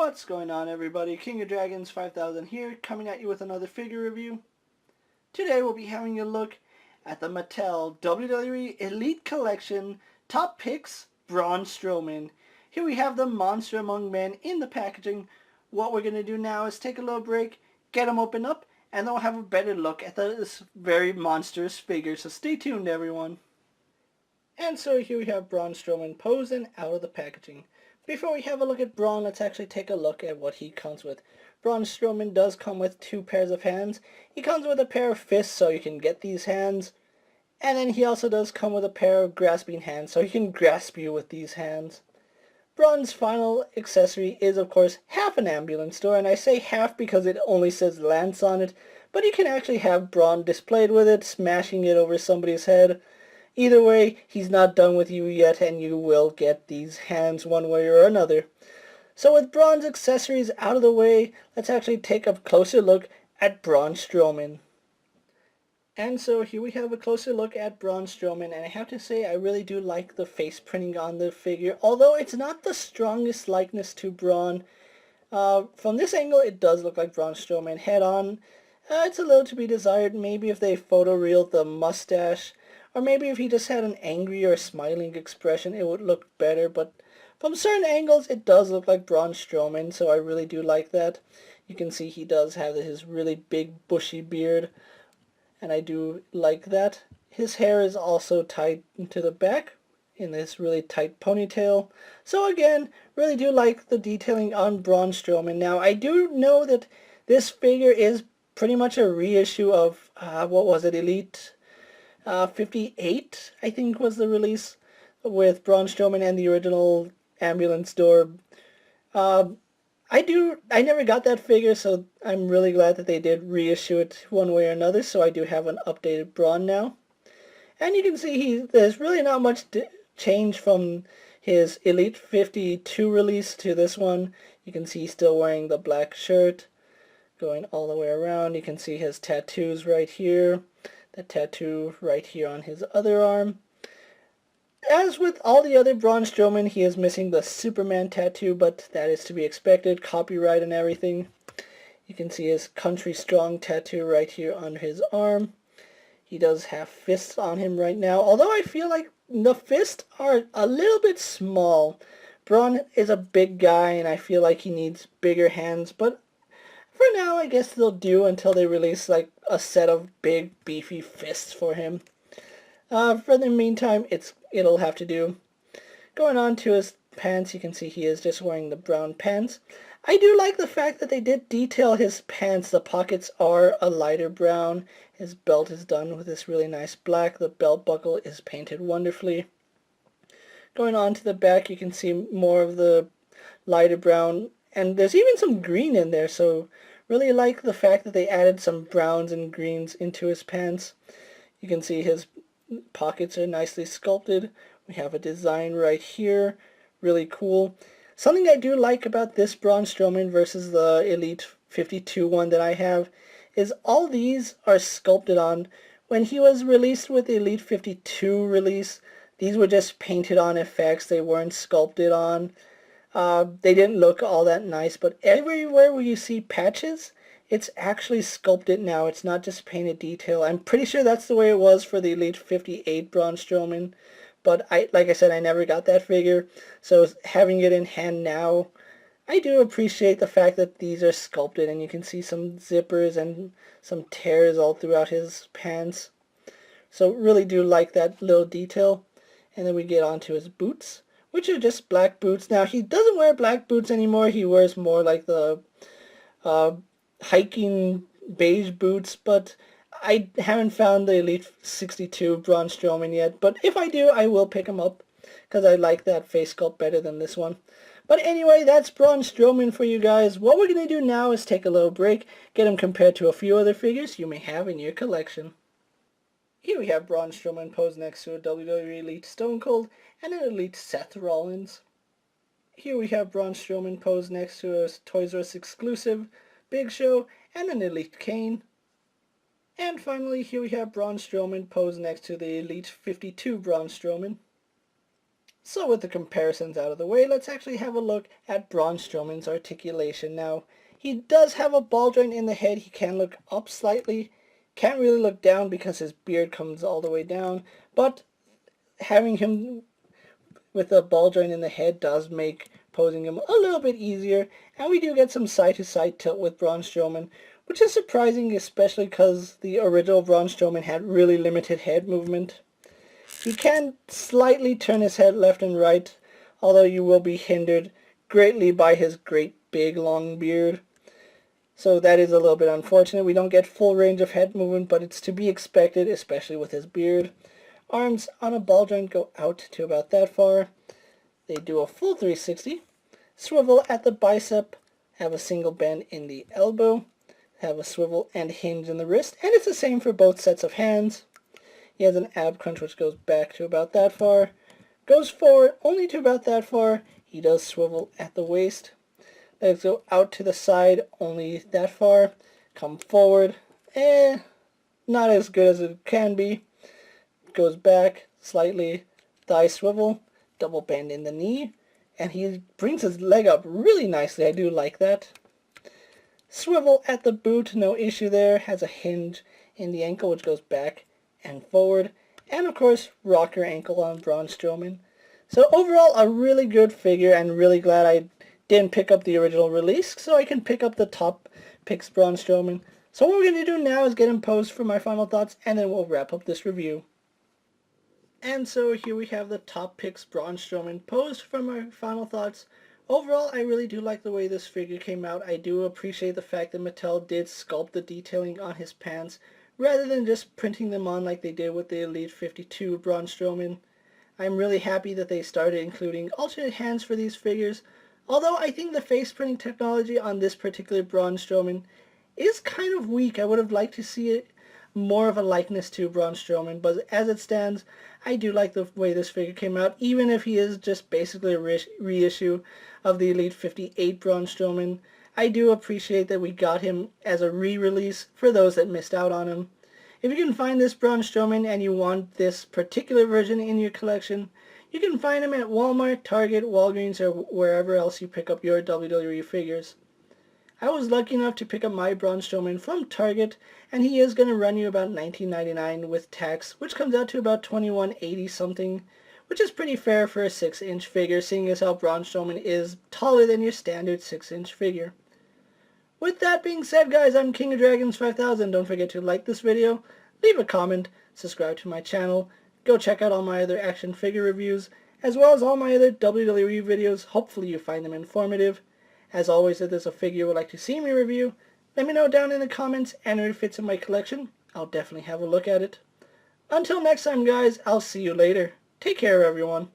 What's going on, everybody? King of Dragons 5000 here, coming at you with another figure review. Today we'll be having a look at the Mattel WWE Elite Collection Top Picks Braun Strowman. Here we have the monster among men in the packaging. What we're going to do now is take a little break, get them opened up, and then we'll have a better look at this very monstrous figure. So stay tuned, everyone. And so here we have Braun Strowman posing out of the packaging. Before we have a look at Braun, let's actually take a look at what he comes with. Braun Strowman does come with 2 pairs of hands. He comes with a pair of fists so you can get these hands. And then he also does come with a pair of grasping hands so he can grasp you with these hands. Braun's final accessory is of course half an ambulance door, and I say half because it only says Lance on it, but you can actually have Braun displayed with it, smashing it over somebody's head. Either way, he's not done with you yet, and you will get these hands one way or another. So with Braun's accessories out of the way, let's actually take a closer look at Braun Strowman. And so here we have a closer look at Braun Strowman, and I have to say I really do like the face printing on the figure, although it's not the strongest likeness to Braun. From this angle, it does look like Braun Strowman head on. It's a little to be desired. Maybe if they photoreeled the mustache, or maybe if he just had an angry or smiling expression, it would look better. But from certain angles, it does look like Braun Strowman, so I really do like that. You can see he does have his really big bushy beard, and I do like that. His hair is also tied to the back in this really tight ponytail. So again, really do like the detailing on Braun Strowman. Now, I do know that this figure is pretty much a reissue of, what was it, Elite 58, I think was the release, with Braun Strowman and the original ambulance door. I never got that figure, so I'm really glad that they did reissue it one way or another, so I do have an updated Braun now. And you can see there's really not much change from his Elite 52 release to this one. You can see he's still wearing the black shirt, going all the way around. You can see his tattoos right here. The tattoo right here on his other arm. As with all the other Braun Strowman, he is missing the Superman tattoo, but that is to be expected, copyright and everything. You can see his Country Strong tattoo right here on his arm. He does have fists on him right now, although I feel like the fists are a little bit small. Braun is a big guy, and I feel like he needs bigger hands, but for now, I guess they'll do until they release like a set of big, beefy fists for him. For the meantime, it'll have to do. Going on to his pants, you can see he is just wearing the brown pants. I do like the fact that they did detail his pants. The pockets are a lighter brown. His belt is done with this really nice black. The belt buckle is painted wonderfully. Going on to the back, you can see more of the lighter brown, and there's even some green in there, so really like the fact that they added some browns and greens into his pants. You can see his pockets are nicely sculpted. We have a design right here, really cool. Something I do like about this Braun Strowman versus the Elite 52 one that I have is all these are sculpted on. When he was released with the Elite 52 release, these were just painted on effects. They weren't sculpted on. They didn't look all that nice, but everywhere where you see patches, it's actually sculpted now. It's not just painted detail. I'm pretty sure that's the way it was for the Elite 58 Braun Strowman, but like I said, I never got that figure, so having it in hand now, I do appreciate the fact that these are sculpted, and you can see some zippers and some tears all throughout his pants. So really do like that little detail. And then we get on to his boots, which are just black boots. Now, he doesn't wear black boots anymore. He wears more like the hiking beige boots, but I haven't found the Elite 62 Braun Strowman yet. But if I do, I will pick him up, because I like that face sculpt better than this one. But anyway, that's Braun Strowman for you guys. What we're going to do now is take a little break, get him compared to a few other figures you may have in your collection. Here we have Braun Strowman posed next to a WWE Elite Stone Cold and an Elite Seth Rollins. Here we have Braun Strowman posed next to a Toys R Us exclusive Big Show and an Elite Kane. And finally, here we have Braun Strowman posed next to the Elite 52 Braun Strowman. So with the comparisons out of the way, let's actually have a look at Braun Strowman's articulation. Now, he does have a ball joint in the head. He can look up slightly. Can't really look down because his beard comes all the way down. But having him with a ball joint in the head does make posing him a little bit easier. And we do get some side-to-side tilt with Braun Strowman, which is surprising, especially because the original Braun Strowman had really limited head movement. He can slightly turn his head left and right, although you will be hindered greatly by his great big long beard. So that is a little bit unfortunate. We don't get full range of head movement, but it's to be expected, especially with his beard. Arms on a ball joint go out to about that far. They do a full 360. Swivel at the bicep, have a single bend in the elbow, have a swivel and hinge in the wrist, and it's the same for both sets of hands. He has an ab crunch which goes back to about that far, goes forward only to about that far. He does swivel at the waist. Legs go out to the side only that far, come forward, not as good as it can be. Goes back slightly, thigh swivel, double bend in the knee, and he brings his leg up really nicely. I do like that. Swivel at the boot, no issue there. Has a hinge in the ankle which goes back and forward. And of course, rock your ankle on Braun Strowman. So overall, a really good figure, and really glad I didn't pick up the original release, so I can pick up the top picks Braun Strowman. So what we're going to do now is get him posed for my final thoughts, and then we'll wrap up this review. And so here we have the top picks Braun Strowman posed for my final thoughts. Overall, I really do like the way this figure came out. I do appreciate the fact that Mattel did sculpt the detailing on his pants, rather than just printing them on like they did with the Elite 52 Braun Strowman. I'm really happy that they started including alternate hands for these figures, although I think the face printing technology on this particular Braun Strowman is kind of weak. I would have liked to see it more of a likeness to Braun Strowman, but as it stands, I do like the way this figure came out, even if he is just basically a reissue of the Elite 58 Braun Strowman. I do appreciate that we got him as a re-release for those that missed out on him. If you can find this Braun Strowman and you want this particular version in your collection, you can find him at Walmart, Target, Walgreens, or wherever else you pick up your WWE figures. I was lucky enough to pick up my Braun Strowman from Target, and he is going to run you about $19.99 with tax, which comes out to about $21.80 something, which is pretty fair for a 6-inch figure, seeing as how Braun Strowman is taller than your standard 6-inch figure. With that being said, guys, I'm KingofDragons 5000. Don't forget to like this video, leave a comment, subscribe to my channel, go check out all my other action figure reviews, as well as all my other WWE videos. Hopefully you find them informative. As always, if there's a figure you would like to see me review, let me know down in the comments, and if it fits in my collection, I'll definitely have a look at it. Until next time, guys, I'll see you later. Take care, everyone.